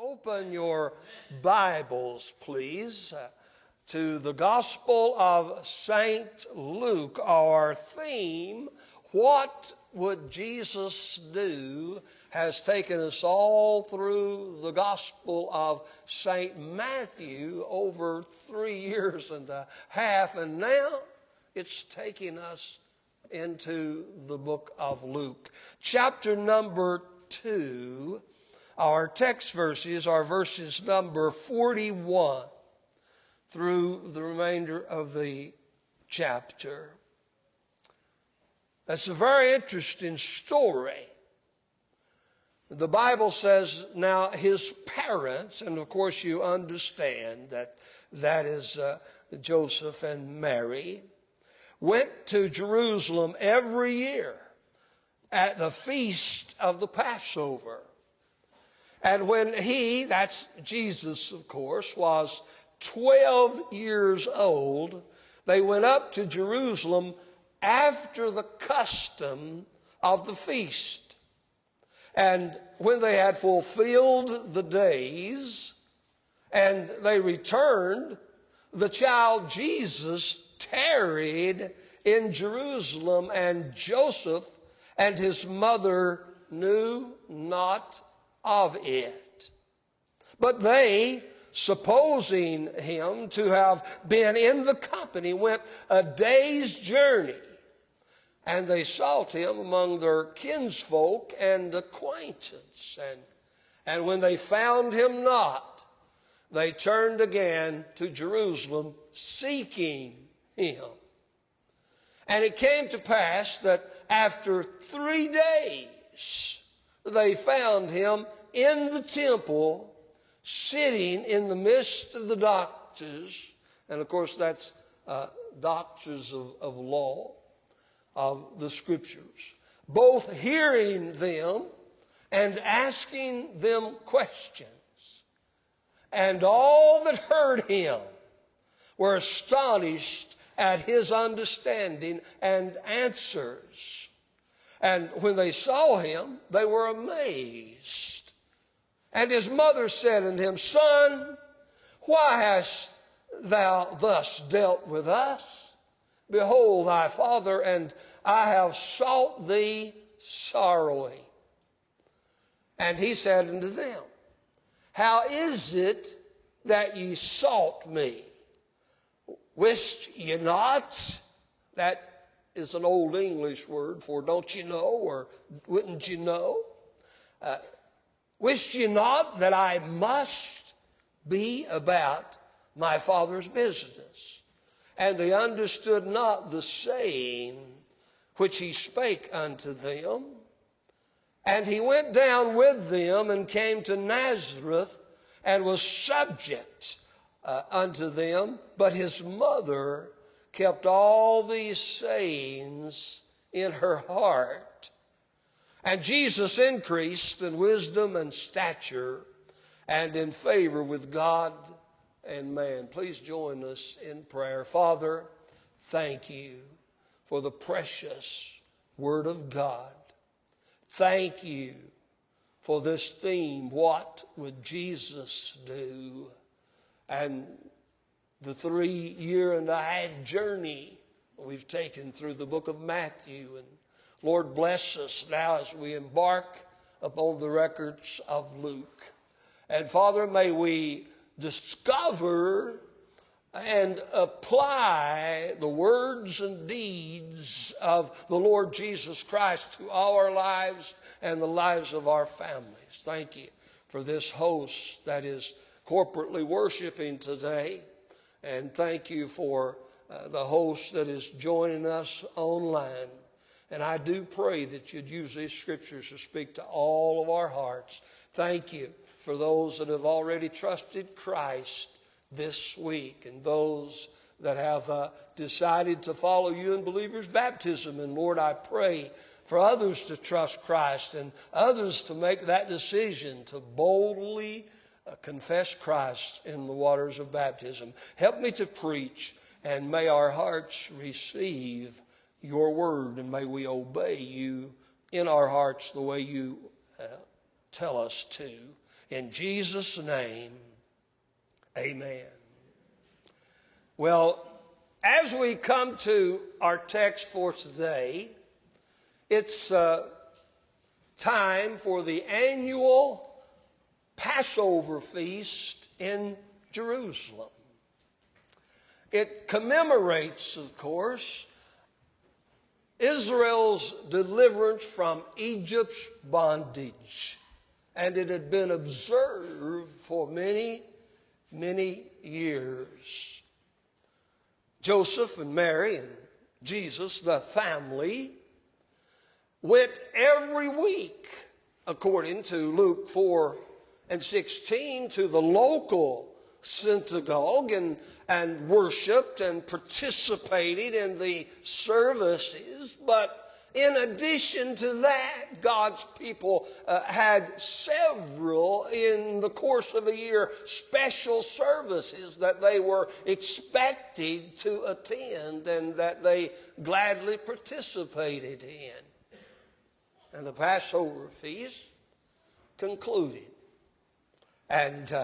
Open your Bibles, please, to the Gospel of St. Luke. Our theme, What Would Jesus Do?, has taken us all through the Gospel of St. Matthew over 3 years and a half, and now it's taking us into the book of Luke. Chapter number 2. Our text verses are verses number 41 through the remainder of the chapter. That's a very interesting story. The Bible says now his parents, and of course you understand that is Joseph and Mary, went to Jerusalem every year at the feast of the Passover. And when he, that's Jesus of course, was 12 years old, they went up to Jerusalem after the custom of the feast. And when they had fulfilled the days and they returned, the child Jesus tarried in Jerusalem, and Joseph and his mother knew not of it. But they, supposing him to have been in the company, went a day's journey, and they sought him among their kinsfolk and acquaintances. And when they found him not, they turned again to Jerusalem, seeking him. And it came to pass that after 3 days, they found him in the temple, sitting in the midst of the doctors. And of course that's doctors of law, of the scriptures, both hearing them and asking them questions. And all that heard him were astonished at his understanding and answers. And when they saw him, they were amazed. And his mother said unto him, Son, why hast thou thus dealt with us? Behold, thy father and I have sought thee sorrowing. And he said unto them, How is it that ye sought me? Wist ye not? That is an old English word for don't you know, or wouldn't you know? Wist ye not that I must be about my Father's business? And they understood not the saying which he spake unto them. And he went down with them and came to Nazareth and was subject unto them. But his mother kept all these sayings in her heart. And Jesus increased in wisdom and stature and in favor with God and man. Please join us in prayer. Father, thank you for the precious Word of God. Thank you for this theme, What Would Jesus Do? And the 3.5-year journey we've taken through the book of Matthew. And Lord, bless us now as we embark upon the records of Luke. And Father, may we discover and apply the words and deeds of the Lord Jesus Christ to our lives and the lives of our families. Thank you for this host that is corporately worshiping today. And thank you for the host that is joining us online. And I do pray that you'd use these scriptures to speak to all of our hearts. Thank you for those that have already trusted Christ this week, and those that have decided to follow you in believers' baptism. And Lord, I pray for others to trust Christ and others to make that decision to boldly confess Christ in the waters of baptism. Help me to preach, and may our hearts receive your word, and may we obey you in our hearts the way you tell us to. In Jesus' name, amen. Well, as we come to our text for today, it's time for the annual Passover Feast in Jerusalem. It commemorates, of course, Israel's deliverance from Egypt's bondage. And it had been observed for many, many years. Joseph and Mary and Jesus, the family, went every week, according to Luke 4:16, to the local synagogue and worshiped and participated in the services. But in addition to that, God's people had several, in the course of a year, special services that they were expected to attend and that they gladly participated in. And the Passover Feast concluded. And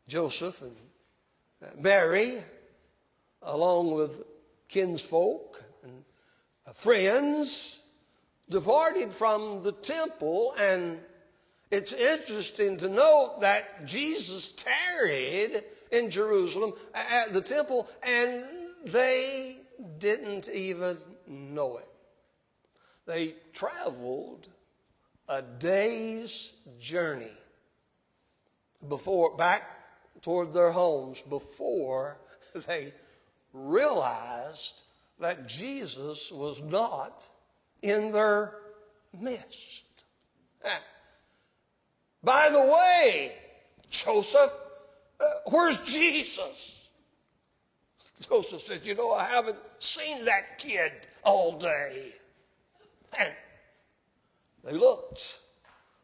Joseph and Mary, along with kinsfolk and friends, departed from the temple. And it's interesting to note that Jesus tarried in Jerusalem at the temple, and they didn't even know it. They traveled a day's journey back toward their homes before they realized that Jesus was not in their midst. By the way, Joseph, where's Jesus? Joseph said, I haven't seen that kid all day. And they looked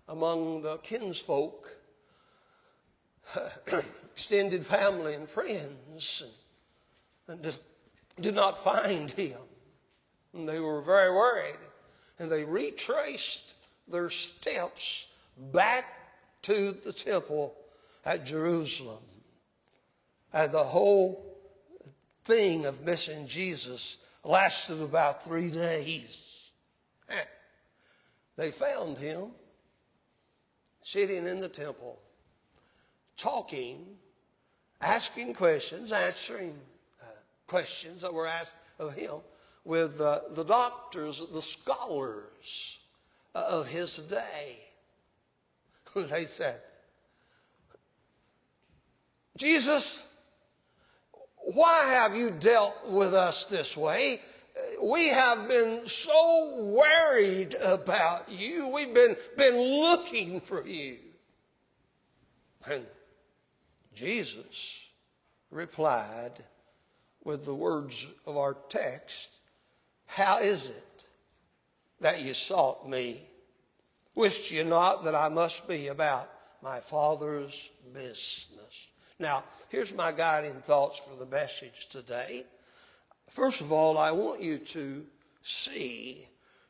among the kinsfolk, extended family and friends, and did not find him. And they were very worried. And they retraced their steps back to the temple at Jerusalem. And the whole thing of missing Jesus lasted about 3 days. They found him sitting in the temple, talking, asking questions, answering questions that were asked of him with the doctors, the scholars of his day. They said, Jesus, why have you dealt with us this way? We have been so worried about you. We've been looking for you. And Jesus replied with the words of our text, how is it that you sought me? Wist you not that I must be about my Father's business? Now, here's my guiding thoughts for the message today. First of all, I want you to see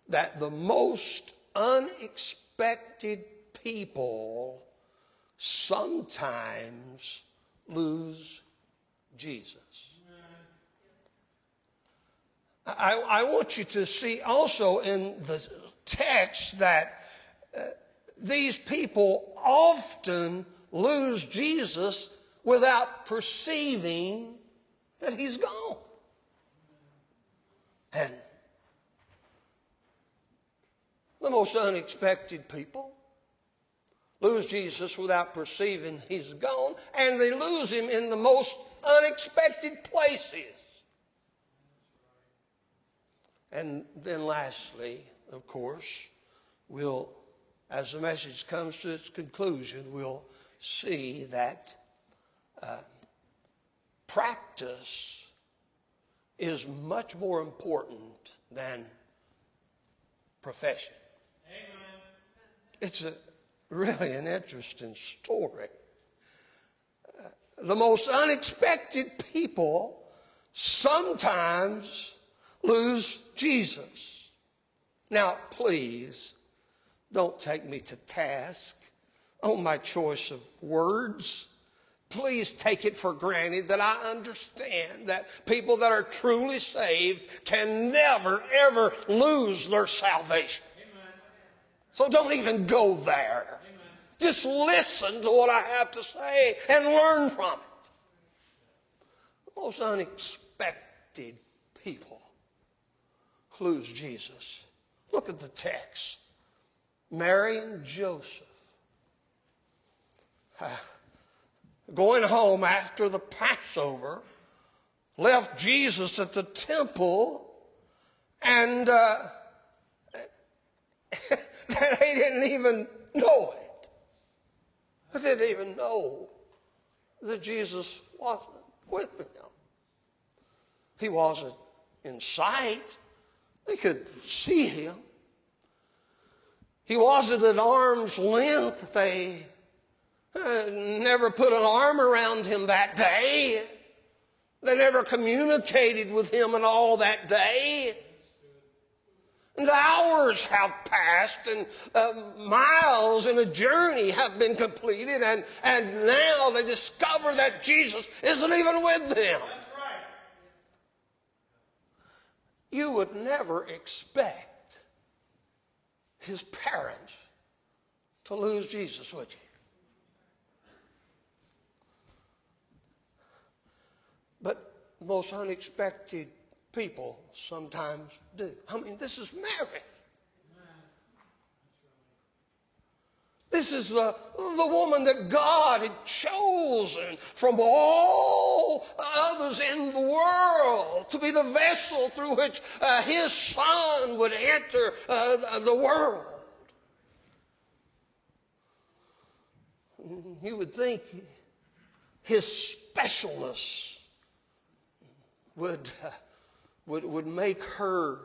that the most unexpected people sometimes lose Jesus. I want you to see also in the text that these people often lose Jesus without perceiving that he's gone. And the most unexpected people lose Jesus without perceiving he's gone, and they lose him in the most unexpected places. And then lastly, of course, we'll, as the message comes to its conclusion, we'll see that practice is much more important than profession. Amen. It's really an interesting story. The most unexpected people sometimes lose Jesus. Now, please, don't take me to task on my choice of words. Please take it for granted that I understand that people that are truly saved can never, ever lose their salvation. Amen. So don't even go there. Amen. Just listen to what I have to say and learn from it. The most unexpected people lose Jesus. Look at the text. Mary and Joseph. Going home after the Passover, left Jesus at the temple, and they didn't even know it. They didn't even know that Jesus wasn't with them. He wasn't in sight. They could see him. He wasn't at arm's length. They never put an arm around him that day. They never communicated with him at all that day. And hours have passed, and miles in a journey have been completed, and now they discover that Jesus isn't even with them. That's right. You would never expect his parents to lose Jesus, would you? But the most unexpected people sometimes do. I mean, this is Mary. This is the woman that God had chosen from all others in the world to be the vessel through which his Son would enter the world. You would think his specialness would make her,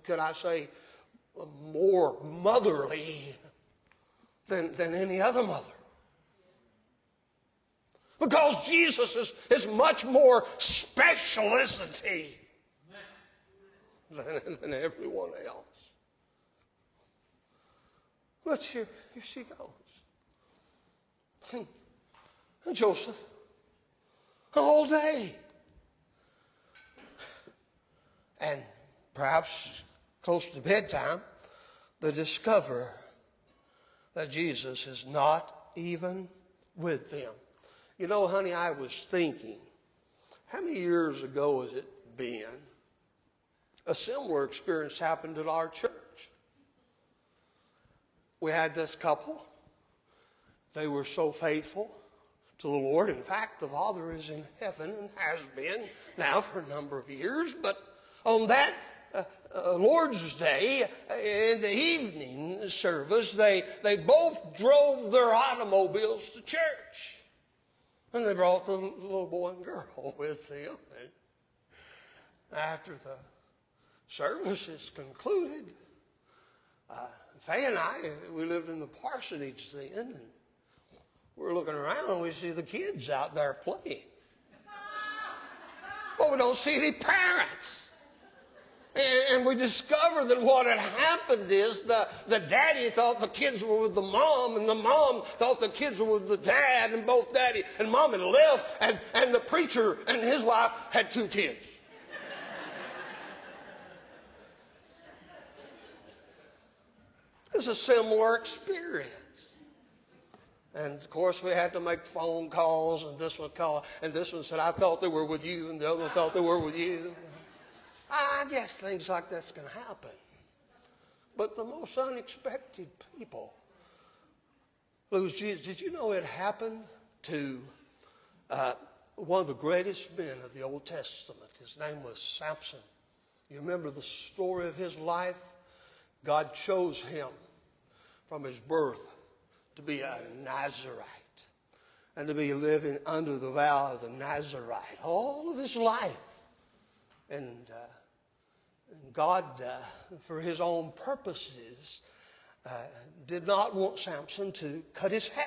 could I say, more motherly than any other mother. Because Jesus is much more speciality than everyone else. But here she goes. And Joseph, a whole day. And perhaps close to bedtime, they discover that Jesus is not even with them. You know, honey, I was thinking, how many years ago has it been? A similar experience happened at our church. We had this couple. They were so faithful to the Lord. In fact, the Father is in heaven and has been now for a number of years. But on that Lord's Day, in the evening service, they both drove their automobiles to church. And they brought the little boy and girl with them. And after the service is concluded, Faye and I, we lived in the parsonage then, and we're looking around and we see the kids out there playing. But we don't see any parents. And we discovered that what had happened is the daddy thought the kids were with the mom, and the mom thought the kids were with the dad, and both daddy and mom had left, and the preacher and his wife had 2 kids. It's a similar experience. And, of course, we had to make phone calls, and this one called, and this one said, I thought they were with you, and the other one thought they were with you. I guess things like that's going to happen. But the most unexpected people lose Jesus. Did you know it happened to one of the greatest men of the Old Testament? His name was Samson. You remember the story of his life? God chose him from his birth to be a Nazirite and to be living under the vow of the Nazirite all of his life. And God, for his own purposes, did not want Samson to cut his hair.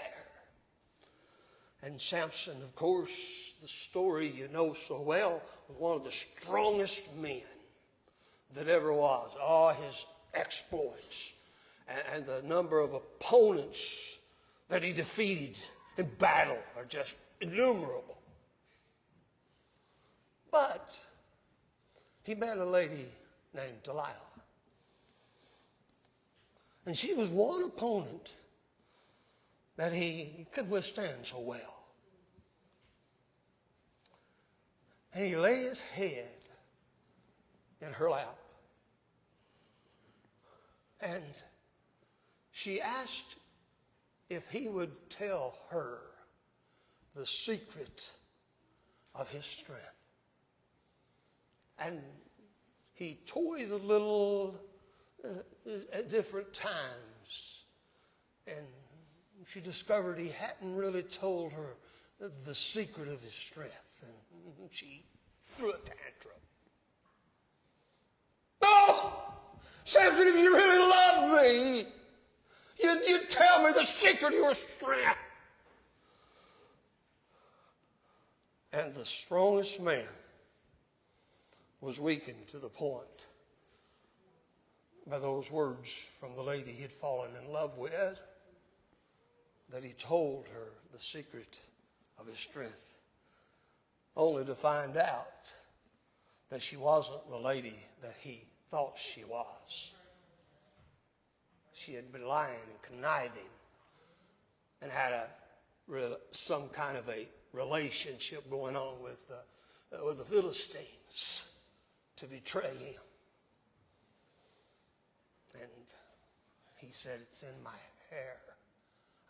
And Samson, of course, the story you know so well, was one of the strongest men that ever was. All his exploits and the number of opponents that he defeated in battle are just innumerable. But he met a lady named Delilah. And she was one opponent that he could withstand so well. And he lay his head in her lap. And she asked if he would tell her the secret of his strength. And he toyed a little at different times. And she discovered he hadn't really told her the secret of his strength. And she threw a tantrum. Oh, Samson, if you really love me, you'd tell me the secret of your strength. And the strongest man was weakened to the point by those words from the lady he'd fallen in love with that he told her the secret of his strength, only to find out that she wasn't the lady that he thought she was. She had been lying and conniving and had some kind of a relationship going on with the Philistines to betray him. And he said, it's in my hair.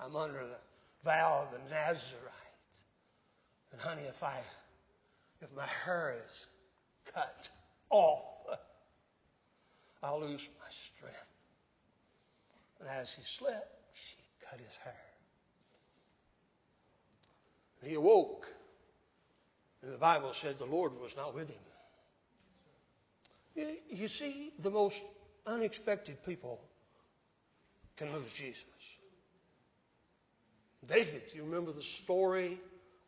I'm under the vow of the Nazarite. And honey, if my hair is cut off, I'll lose my strength. And as he slept, she cut his hair. And he awoke. And the Bible said the Lord was not with him. You see, the most unexpected people can lose Jesus. David, you remember the story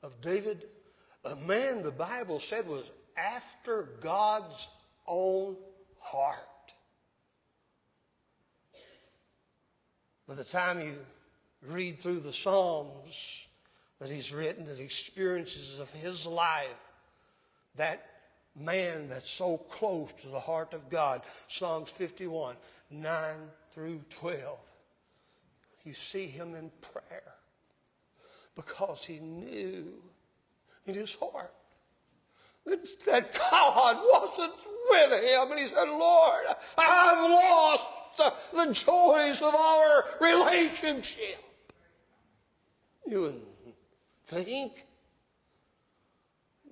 of David? A man the Bible said was after God's own heart. By the time you read through the Psalms that he's written, the experiences of his life, that man that's so close to the heart of God, Psalms 51, 9 through 12, you see him in prayer because he knew in his heart that God wasn't with him. And he said, Lord, I've lost the joys of our relationship. You wouldn't think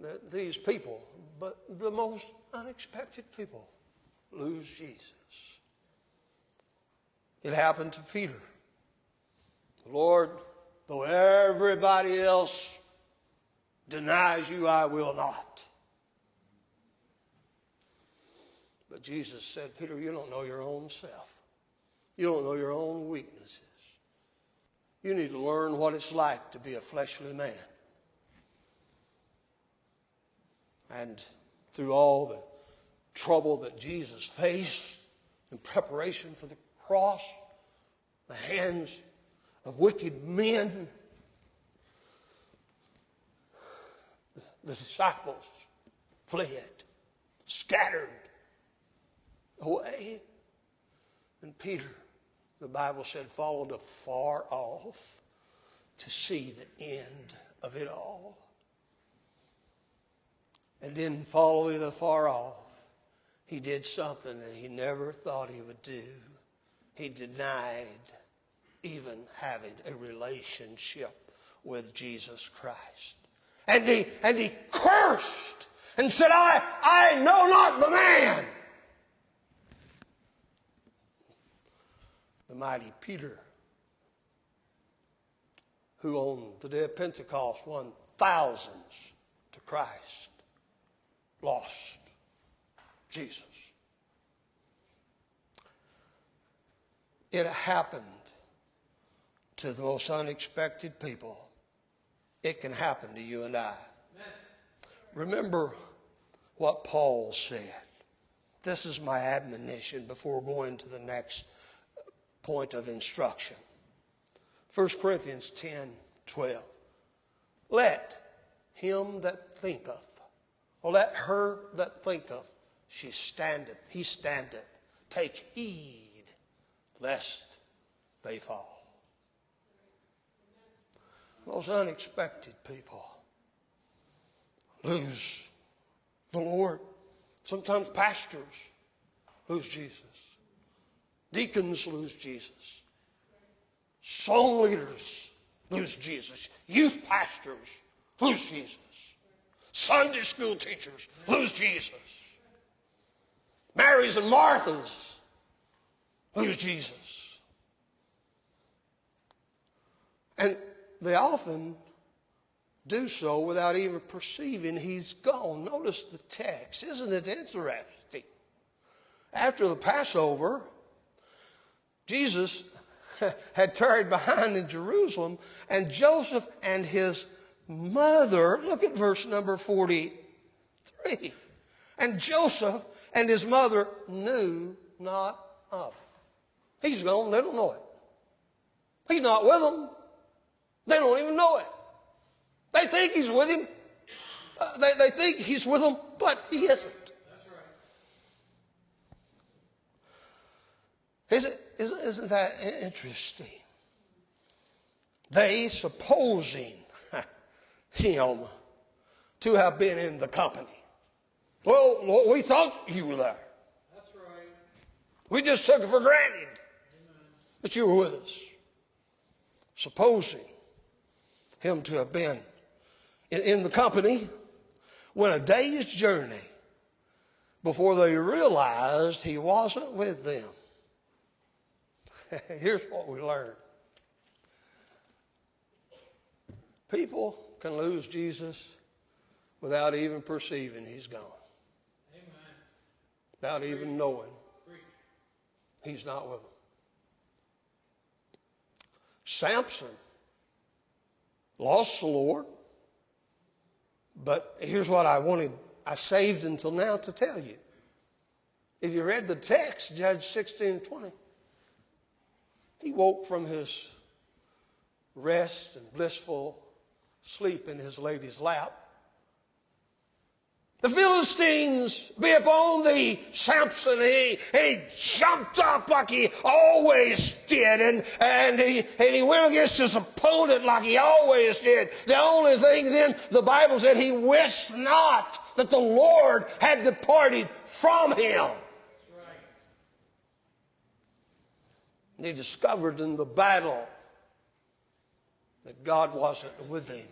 that these people, but the most unexpected people, lose Jesus. It happened to Peter. Lord, though everybody else denies you, I will not. But Jesus said, Peter, you don't know your own self. You don't know your own weaknesses. You need to learn what it's like to be a fleshly man. And through all the trouble that Jesus faced in preparation for the cross, the hands of wicked men, the disciples fled, scattered away. And Peter, the Bible said, followed afar off to see the end of it all. And didn't follow it afar off. He did something that he never thought he would do. He denied even having a relationship with Jesus Christ. And he cursed and said, I know not the man. The mighty Peter, who on the day of Pentecost won thousands to Christ, lost Jesus. It happened to the most unexpected people. It can happen to you and I. Amen. Remember what Paul said. This is my admonition before going to the next point of instruction. 1 Corinthians 10:12. Let him that thinketh, or let her that thinketh, she standeth, he standeth, take heed lest they fall. Those unexpected people lose the Lord. Sometimes pastors lose Jesus. Deacons lose Jesus. Song leaders lose Jesus. Youth pastors lose Jesus. Sunday school teachers lose Jesus. Marys and Marthas lose Jesus. And they often do so without even perceiving he's gone. Notice the text. Isn't it interesting? After the Passover, Jesus had tarried behind in Jerusalem, and Joseph and his mother, look at verse number 43. And Joseph and his mother knew not of him. He's gone, they don't know it. He's not with them. They don't even know it. They think he's with him. They think he's with them, but he isn't. That's right. Isn't that interesting? They supposing him to have been in the company. Well, Lord, we thought you were there. That's right. We just took it for granted that you were with us. Supposing him to have been in the company, went a day's journey before they realized he wasn't with them. Here's what we learned. People can lose Jesus without even perceiving he's gone. Amen. Without even knowing he's not with them. Samson lost the Lord. But here's what I saved until now to tell you. If you read the text, Judges 16:20, he woke from his rest and blissful sleep in his lady's lap. The Philistines be upon thee, Samson. He jumped up like he always did, and he went against his opponent like he always did. The only thing then, the Bible said, he wist not that the Lord had departed from him. That's right. And he discovered in the battle that God wasn't with him.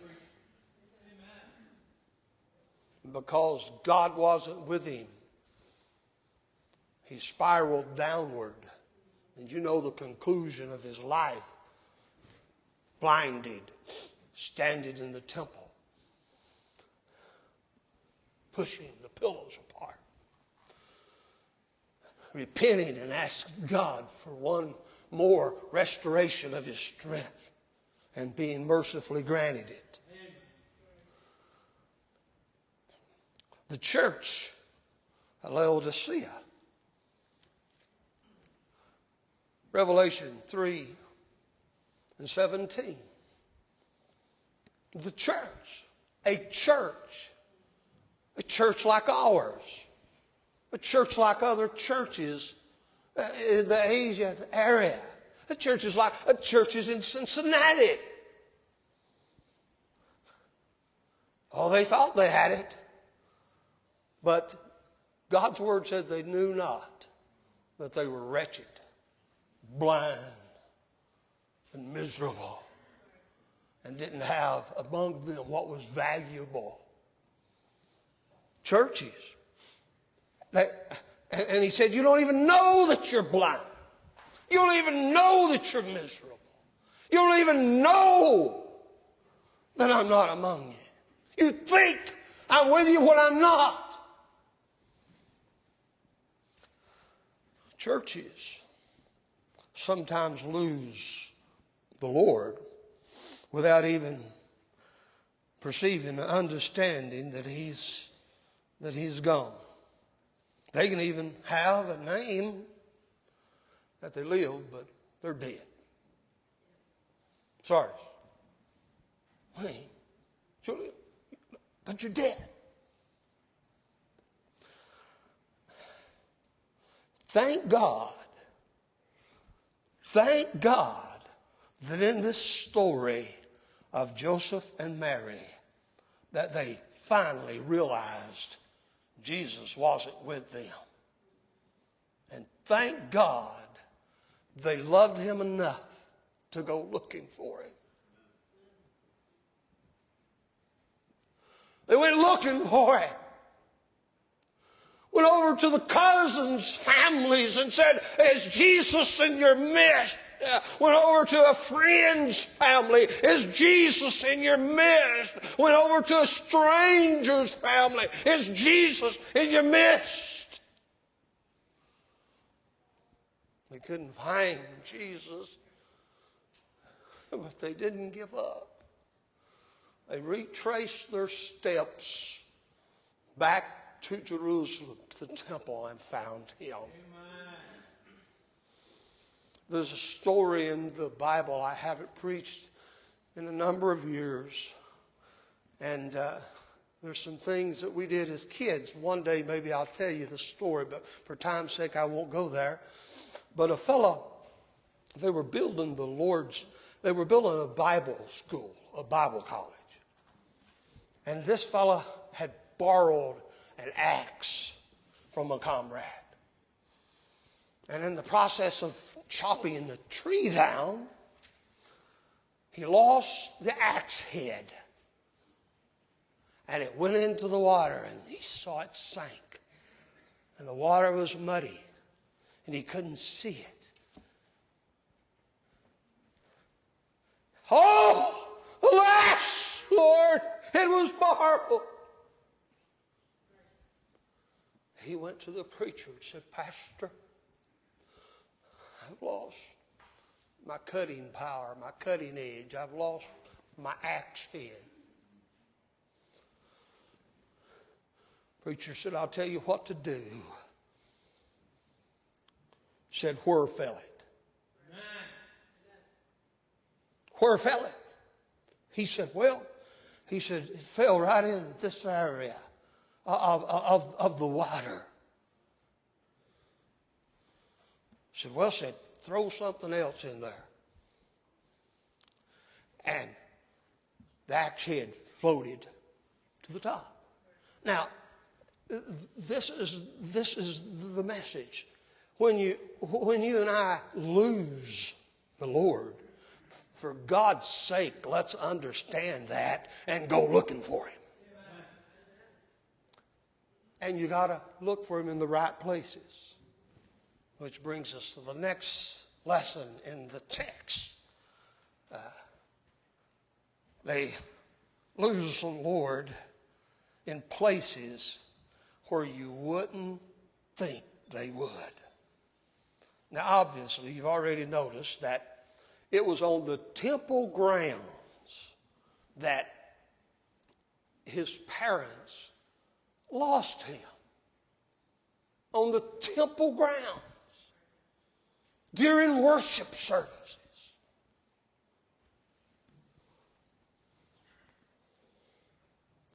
Because God wasn't with him, he spiraled downward. And you know the conclusion of his life. Blinded, standing in the temple, pushing the pillows apart, repenting and asking God for one more restoration of his strength, and being mercifully granted it. The church at Laodicea. Revelation 3:17. The church, a church like ours, a church like other churches in the Asian area, churches in Cincinnati. Oh, they thought they had it. But God's word said they knew not that they were wretched, blind, and miserable, and didn't have among them what was valuable. Churches. And he said, you don't even know that you're blind. You don't even know that you're miserable. You don't even know that I'm not among you. You think I'm with you when I'm not. Churches sometimes lose the Lord without even perceiving and understanding that he's gone. They can even have a name that they live, but they're dead. Sardis. Hey, Julia, but you're dead. Thank God that in this story of Joseph and Mary, that they finally realized Jesus wasn't with them. And thank God they loved him enough to go looking for him. They went looking for him. Went over to the cousins' families and said, "Is Jesus in your midst?" Went over to a friend's family. "Is Jesus in your midst?" Went over to a stranger's family. "Is Jesus in your midst?" They couldn't find Jesus, but they didn't give up. They retraced their steps back to Jerusalem, to the temple, and found him. Amen. There's a story in the Bible. I haven't preached in a number of years. And there's some things that we did as kids. One day maybe I'll tell you the story, but for time's sake I won't go there. But a fellow, they were building a Bible school, a Bible college. And this fellow had borrowed an axe from a comrade. And in the process of chopping the tree down, he lost the axe head. And it went into the water, and he saw it sank. And the water was muddy, and he couldn't see it. "Oh, alas, Lord, it was marble." He went to the preacher and said, "Pastor, I've lost my cutting power, my cutting edge. I've lost my axe head." Preacher said, "I'll tell you what to do." Said, "Where fell it?" "Where fell it?" He said, it fell right in this area of the water. Said, throw something else in there. And the axe head floated to the top. Now, this is the message. When you and I lose the Lord, for God's sake, let's understand that and go looking for him. And you got to look for him in the right places. Which brings us to the next lesson in the text. They lose the Lord in places where you wouldn't think they would. Now, obviously, you've already noticed that it was on the temple grounds that his parents lost him. On the temple grounds. During worship services.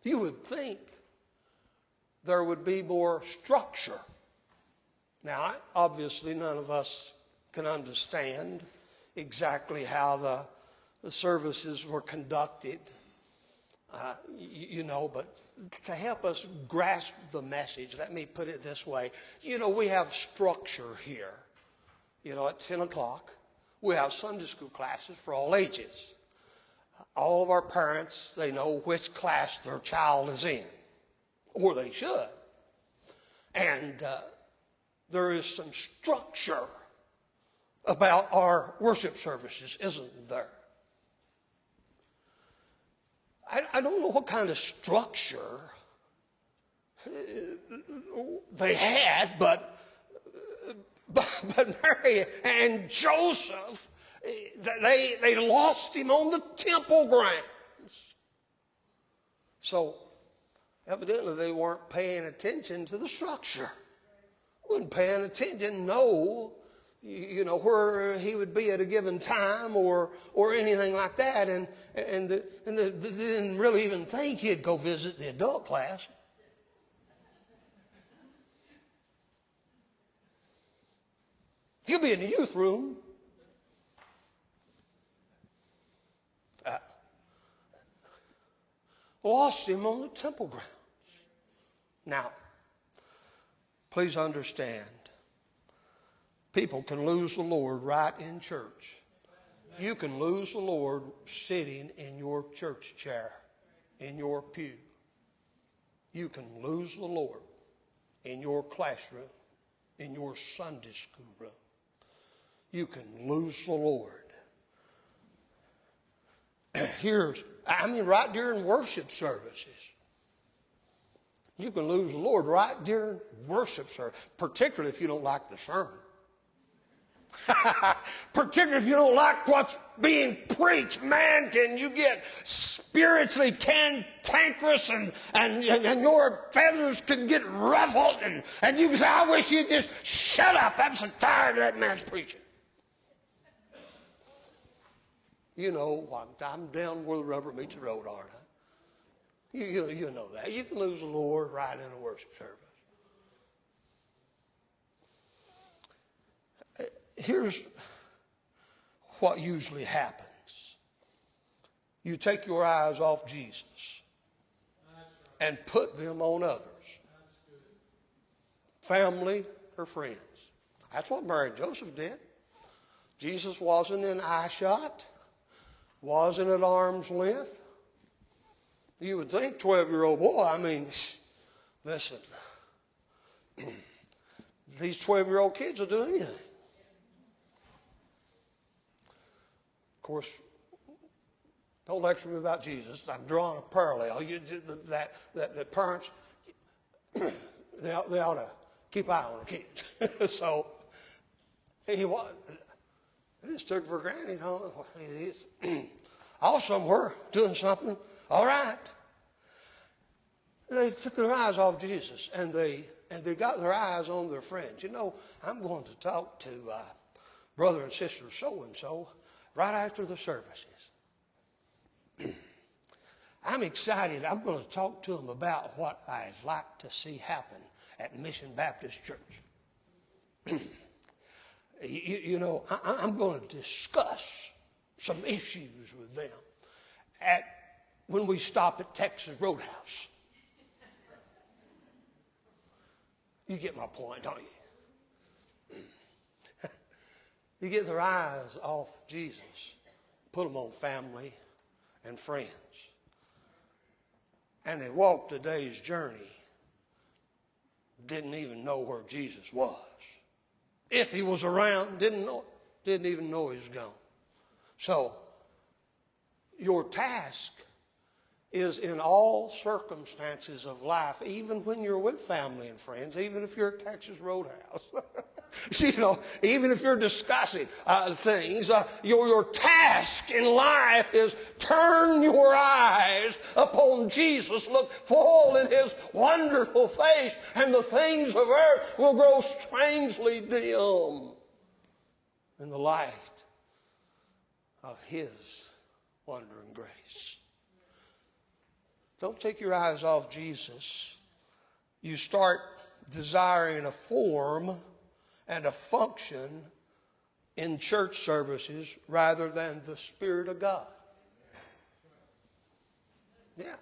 You would think there would be more structure. Now, obviously, none of us can understand exactly how the services were conducted, but to help us grasp the message, let me put it this way. We have structure here. At 10 o'clock, we have Sunday school classes for all ages. All of our parents, they know which class their child is in, or they should. And there is some structure about our worship services, isn't there? I don't know what kind of structure they had, but Mary and Joseph, they lost him on the temple grounds. So evidently they weren't paying attention to the structure. Wasn't paying attention, no, where he would be at a given time or anything like that. And they didn't really even think he'd go visit the adult class. He'll be in the youth room. Lost him on the temple grounds. Now, please understand, people can lose the Lord right in church. You can lose the Lord sitting in your church chair, in your pew. You can lose the Lord in your classroom, in your Sunday school room. You can lose the Lord. Right during worship services. You can lose the Lord right during worship service, particularly if you don't like the sermon. Particularly if you don't like what's being preached. Man, can you get spiritually cantankerous and your feathers can get ruffled and you can say, I wish you'd just shut up. I'm so tired of that man's preaching. I'm down where the rubber meets the road, aren't I? You know that. You can lose the Lord right in a worship service. Here's what usually happens. You take your eyes off Jesus and put them on others. Family or friends. That's what Mary and Joseph did. Jesus wasn't in eye shot. Wasn't at arm's length. You would think 12-year-old boy, listen, these 12-year-old kids will do anything. Of course, don't lecture me about Jesus. I'm drawing a parallel. That parents, they ought to keep an eye on their kids. So, he was. They just took it for granted. He's off somewhere doing something. All right. They took their eyes off Jesus and they got their eyes on their friends. I'm going to talk to brother and sister so-and-so right after the services. I'm excited. I'm going to talk to them about what I'd like to see happen at Mission Baptist Church. I'm going to discuss some issues with them when we stop at Texas Roadhouse. You get my point, don't you? You get their eyes off Jesus, put them on family and friends. And they walked a day's journey, didn't even know where Jesus was. If he was around, didn't even know he was gone. So, your task is in all circumstances of life, even when you're with family and friends, even if you're at Texas Roadhouse. Even if you're discussing things, your task in life is turn your eyes upon Jesus, look full in his wonderful face, and the things of earth will grow strangely dim in the light of his wondering grace. Don't take your eyes off Jesus. You start desiring a form and a function in church services rather than the Spirit of God. Yeah.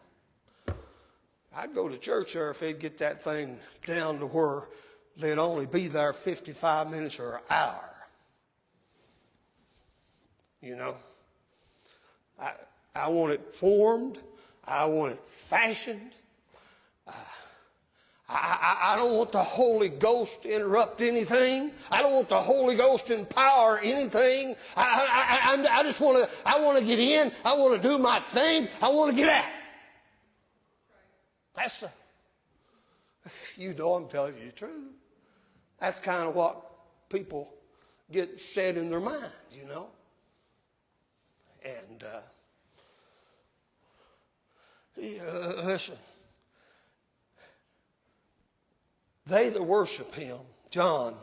I'd go to church there if they'd get that thing down to where they'd only be there 55 minutes or an hour. I want it formed. I want it fashioned. I don't want the Holy Ghost to interrupt anything. I don't want the Holy Ghost to empower anything. I just want to get in. I want to do my thing. I want to get out. That's I'm telling you the truth. That's kind of what people get said in their minds, And listen. They that worship him, John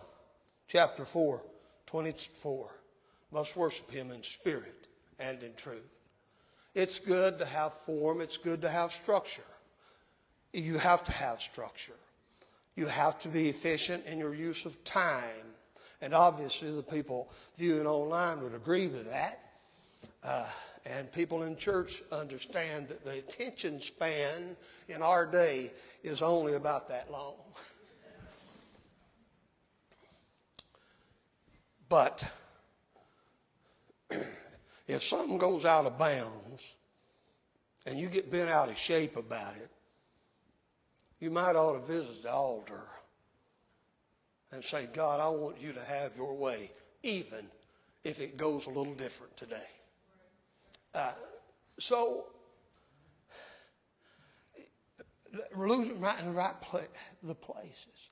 chapter 4, 24. Must worship him in spirit and in truth. It's good to have form. It's good to have structure. You have to have structure. You have to be efficient in your use of time. And obviously the people viewing online would agree with that. And people in church understand that the attention span in our day is only about that long. But if something goes out of bounds and you get bent out of shape about it, you might ought to visit the altar and say, God, I want you to have your way, even if it goes a little different today. So, losing right in the places.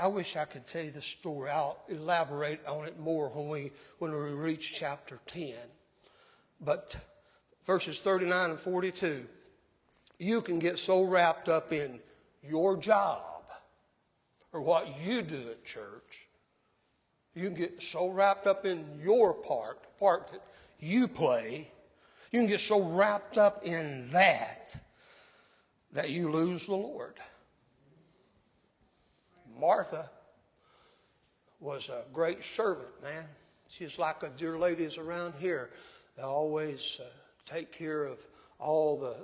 I wish I could tell you the story. I'll elaborate on it more when we reach chapter 10. But verses 39 and 42, you can get so wrapped up in your job or what you do at church. You can get so wrapped up in your part that you play. You can get so wrapped up in that you lose the Lord. Martha was a great servant, man. She's like the dear ladies around here. They always take care of all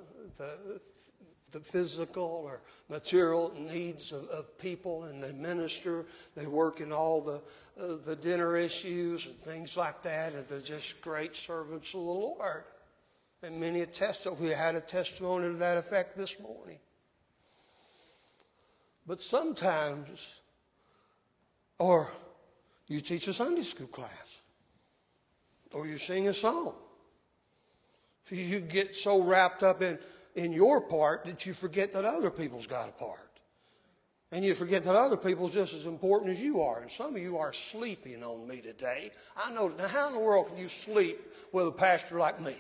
the physical or material needs of people, and they minister. They work in all the dinner issues and things like that, and they're just great servants of the Lord. And we had a testimony to that effect this morning. But sometimes, or you teach a Sunday school class, or you sing a song. You get so wrapped up in your part that you forget that other people's got a part. And you forget that other people's just as important as you are. And some of you are sleeping on me today. I know. Now, how in the world can you sleep with a pastor like me?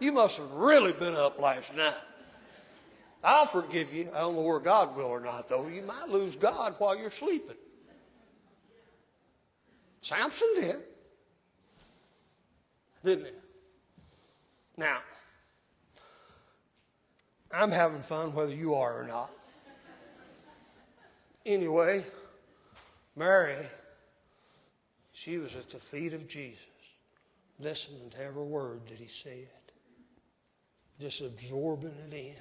You must have really been up last night. I'll forgive you. I don't know where God will or not, though. You might lose God while you're sleeping. Samson did. Didn't he? Now, I'm having fun whether you are or not. Anyway, Mary, she was at the feet of Jesus, listening to every word that he said, just absorbing it in.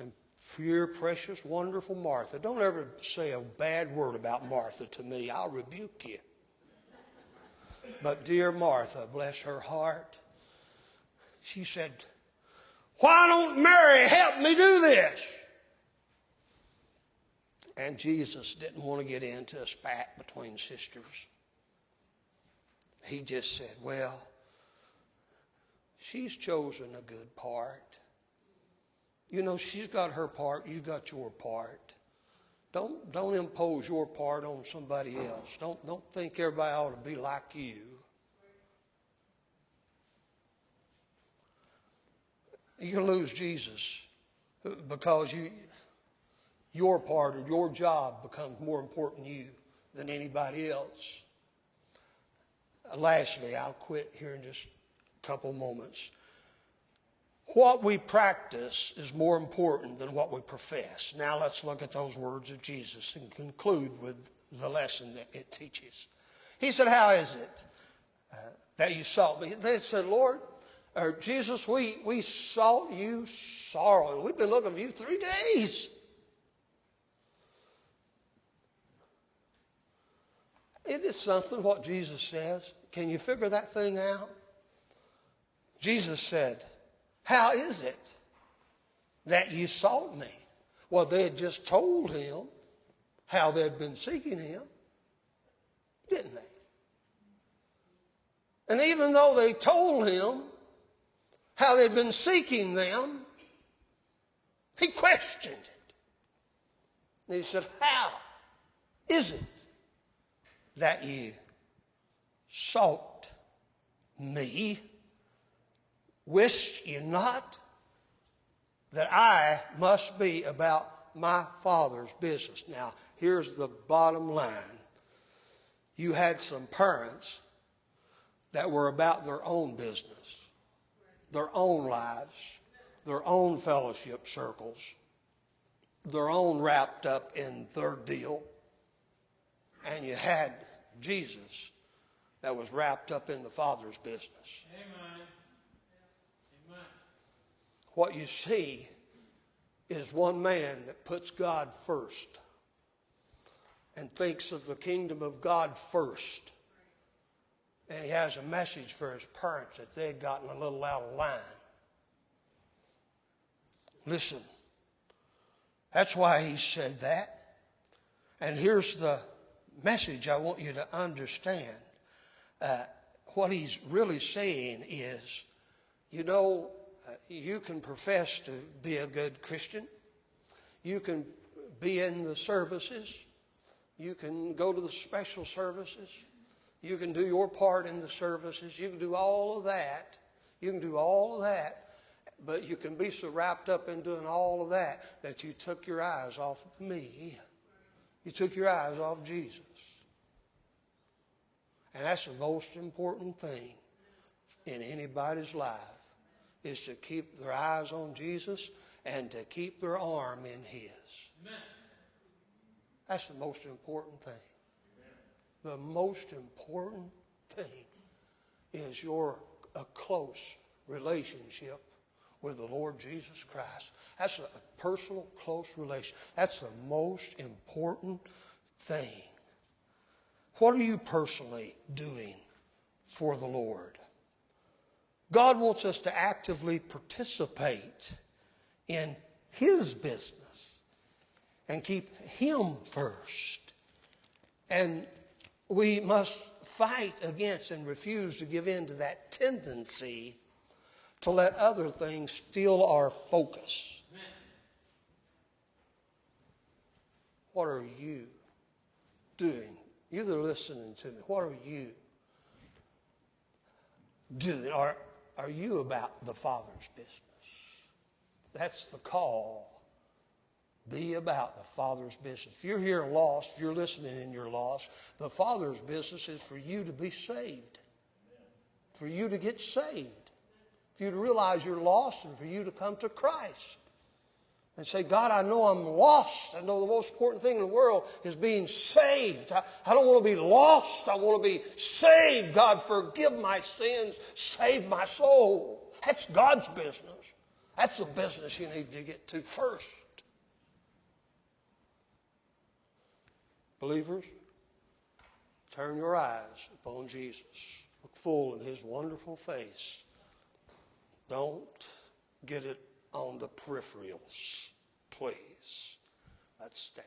And pure, precious, wonderful Martha. Don't ever say a bad word about Martha to me. I'll rebuke you. But dear Martha, bless her heart, she said, why don't Mary help me do this? And Jesus didn't want to get into a spat between sisters. He just said, well, she's chosen a good part. You know, she's got her part, you got your part. Don't impose your part on somebody else. Don't think everybody ought to be like you. You can lose Jesus because your part or your job becomes more important to you than anybody else. Lastly, I'll quit here in just a couple moments. What we practice is more important than what we profess. Now let's look at those words of Jesus and conclude with the lesson that it teaches. He said, how is it that you sought me? They said, Lord, or Jesus, we sought you sorrowing. We've been looking for you 3 days. It is something what Jesus says. Can you figure that thing out? Jesus said, how is it that you sought me? Well, they had just told him how they'd been seeking him, didn't they? And even though they told him how they'd been seeking them, he questioned it. And he said, how is it that you sought me? Wist you not that I must be about my Father's business? Now, here's the bottom line. You had some parents that were about their own business, their own lives, their own fellowship circles, their own wrapped up in their deal. And you had Jesus that was wrapped up in the Father's business. Amen. Amen. What you see is one man that puts God first and thinks of the kingdom of God first. And he has a message for his parents that they'd gotten a little out of line. Listen, that's why he said that. And here's the message I want you to understand. What he's really saying is, you can profess to be a good Christian. You can be in the services. You can go to the special services. You can do your part in the services. You can do all of that. But you can be so wrapped up in doing all of that that you took your eyes off of me. You took your eyes off Jesus. And that's the most important thing in anybody's life, is to keep their eyes on Jesus and to keep their arm in His. Amen. That's the most important thing. The most important thing is a close relationship with the Lord Jesus Christ. That's a personal, close relation. That's the most important thing. What are you personally doing for the Lord? God wants us to actively participate in His business and keep Him first. And we must fight against and refuse to give in to that tendency to let other things steal our focus. Amen. What are you doing? You that are listening to me, what are you doing? Are you about the Father's business? That's the call. Be about the Father's business. If you're here lost, if you're listening and you're lost, the Father's business is for you to be saved. For you to get saved. For you to realize you're lost and for you to come to Christ. And say, God, I know I'm lost. I know the most important thing in the world is being saved. I don't want to be lost. I want to be saved. God, forgive my sins. Save my soul. That's God's business. That's the business you need to get to first. Believers, turn your eyes upon Jesus. Look full in His wonderful face. Don't get it on the peripherals, please. Let's stand.